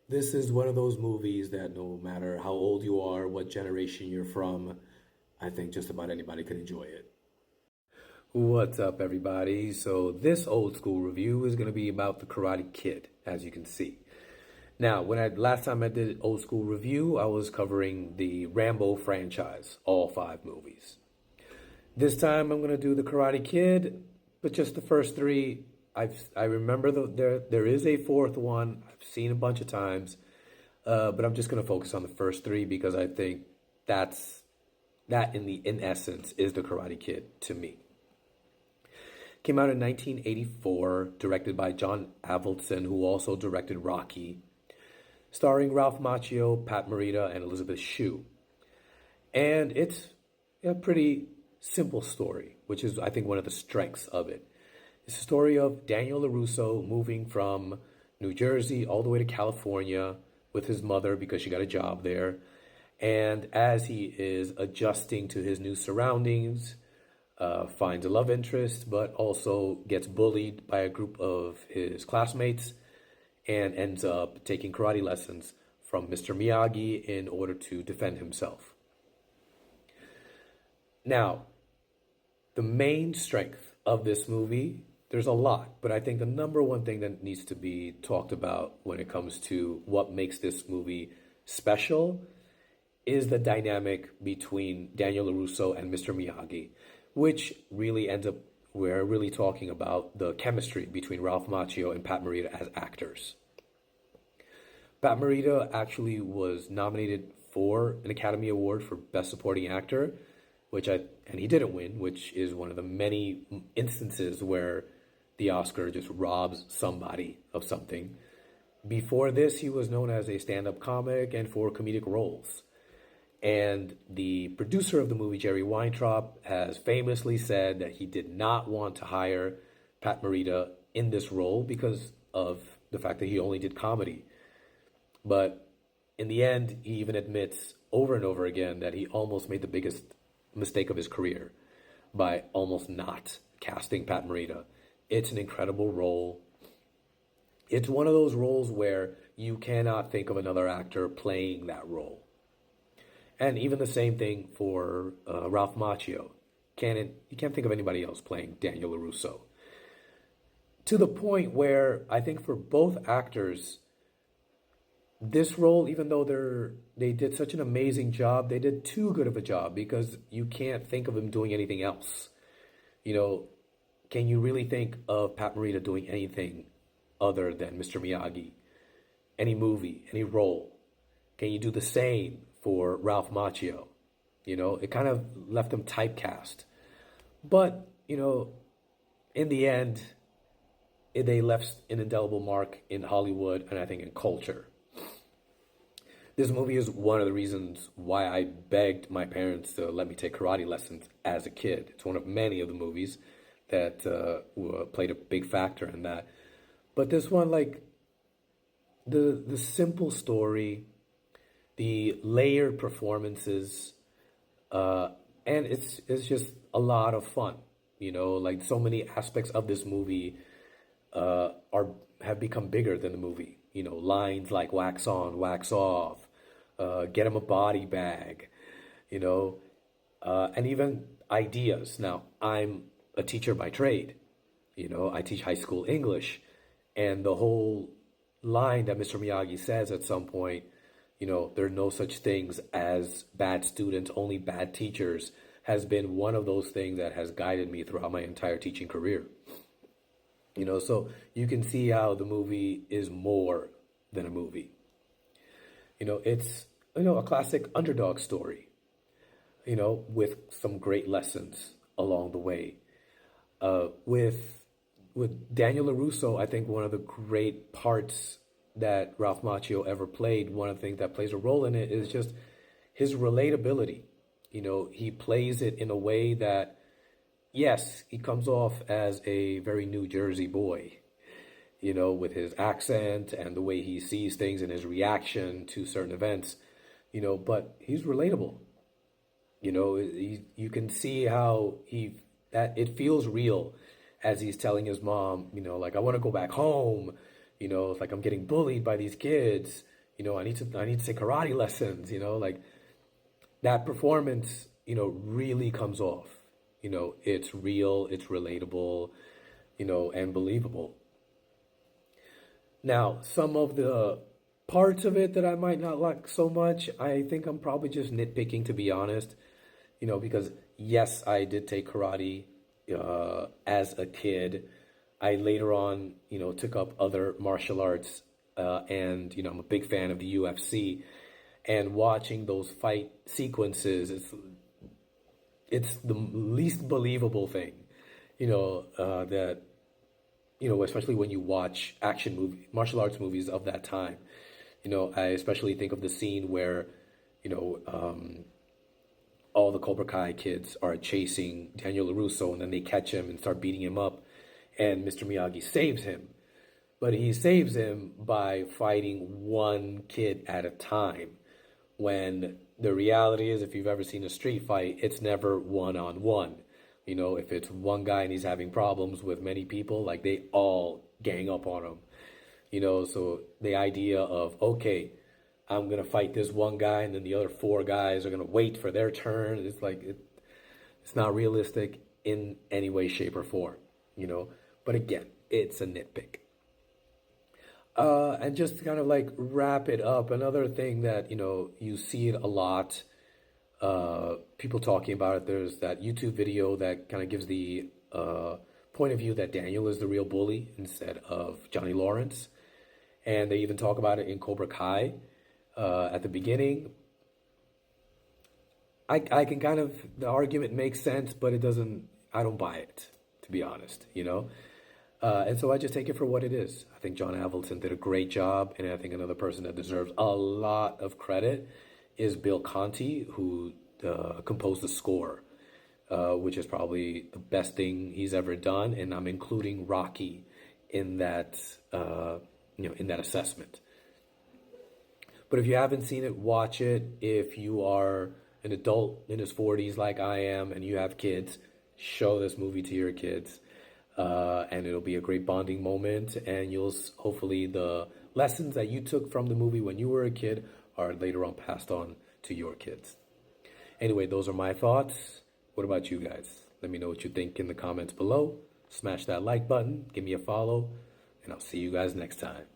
This is one of those movies that no matter how old you are, what generation you're from, I think just about anybody could enjoy it. What's up, everybody? So, this old school review is going to be about The Karate Kid, as you can see. Now, last time I did old school review, I was covering the Rambo franchise, all five movies. This time I'm going to do The Karate Kid, but just the first three. I remember there is a fourth one. I've seen a bunch of times, but I'm just going to focus on the first three because I think that in essence is The Karate Kid to me. Came out in 1984, directed by John Avildsen, who also directed Rocky, starring Ralph Macchio, Pat Morita, and Elisabeth Shue. And it's a pretty simple story, which is, I think, one of the strengths of it. It's a story of Daniel LaRusso moving from New Jersey all the way to California with his mother because she got a job there. And as he is adjusting to his new surroundings, finds a love interest, but also gets bullied by a group of his classmates and ends up taking karate lessons from Mr. Miyagi in order to defend himself. Now, the main strength of this movie, there's a lot, but I think the number one thing that needs to be talked about when it comes to what makes this movie special is the dynamic between Daniel LaRusso and Mr. Miyagi, which really ends up, we're really talking about the chemistry between Ralph Macchio and Pat Morita as actors. Pat Morita actually was nominated for an Academy Award for Best Supporting Actor, and he didn't win, which is one of the many instances where the Oscar just robs somebody of something. Before this, he was known as a stand-up comic and for comedic roles. And the producer of the movie, Jerry Weintraub, has famously said that he did not want to hire Pat Morita in this role because of the fact that he only did comedy. But in the end, he even admits over and over again that he almost made the biggest mistake of his career by almost not casting Pat Morita. It's an incredible role. It's one of those roles where you cannot think of another actor playing that role. And even the same thing for Ralph Macchio. You can't think of anybody else playing Daniel LaRusso. To the point where I think for both actors, this role, even though they did such an amazing job, they did too good of a job because you can't think of him doing anything else. Can you really think of Pat Morita doing anything other than Mr. Miyagi? Any movie, any role? Can you do the same for Ralph Macchio? It kind of left him typecast. But, in the end, they left an indelible mark in Hollywood and I think in culture. This movie is one of the reasons why I begged my parents to let me take karate lessons as a kid. It's one of many of the movies that played a big factor in that. But this one, like, the simple story, the layered performances, and it's just a lot of fun. Like so many aspects of this movie have become bigger than the movie. Lines like wax on, wax off, get him a body bag, and even ideas. Now, I'm a teacher by trade. I teach high school English, and the whole line that Mr. Miyagi says at some point, there are no such things as bad students, only bad teachers, has been one of those things that has guided me throughout my entire teaching career. So you can see how the movie is more than a movie. It's, a classic underdog story, with some great lessons along the way. With Daniel LaRusso, I think one of the great parts that Ralph Macchio ever played, one of the things that plays a role in it is just his relatability. He plays it in a way that, yes, he comes off as a very New Jersey boy, with his accent and the way he sees things and his reaction to certain events, but he's relatable. You can see how that it feels real as he's telling his mom, like, I want to go back home. It's like I'm getting bullied by these kids. I need to take karate lessons, like that performance, really comes off. It's real, it's relatable, and believable. Now, some of the parts of it that I might not like so much, I think I'm probably just nitpicking, to be honest. Because yes, I did take karate as a kid. I later on, took up other martial arts, and I'm a big fan of the UFC. And watching those fight sequences, it's the least believable thing, that especially when you watch martial arts movies of that time. I especially think of the scene where, you know, um, all the Cobra Kai kids are chasing Daniel LaRusso, and then they catch him and start beating him up, and Mr. Miyagi saves him. But he saves him by fighting one kid at a time. When the reality is, if you've ever seen a street fight, it's never one on one. If it's one guy and he's having problems with many people, like they all gang up on him. So the idea of, okay, I'm gonna fight this one guy, and then the other four guys are gonna wait for their turn. It's like it's not realistic in any way, shape, or form. But again, it's a nitpick. And just to kind of like wrap it up, another thing that you see it a lot, people talking about it. There's that YouTube video that kind of gives the point of view that Daniel is the real bully instead of Johnny Lawrence, and they even talk about it in Cobra Kai at the beginning. I can kind of, the argument makes sense, but it doesn't. I don't buy it, to be honest. And so I just take it for what it is. I think John Avildsen did a great job, and I think another person that deserves a lot of credit is Bill Conti, who composed the score, which is probably the best thing he's ever done, and I'm including Rocky in that, in that assessment. But if you haven't seen it, watch it. If you are an adult in his 40s like I am, and you have kids, show this movie to your kids. And it'll be a great bonding moment, and hopefully the lessons that you took from the movie when you were a kid are later on passed on to your kids. Anyway, those are my thoughts. What about you guys? Let me know what you think in the comments below. Smash that like button, give me a follow, and I'll see you guys next time.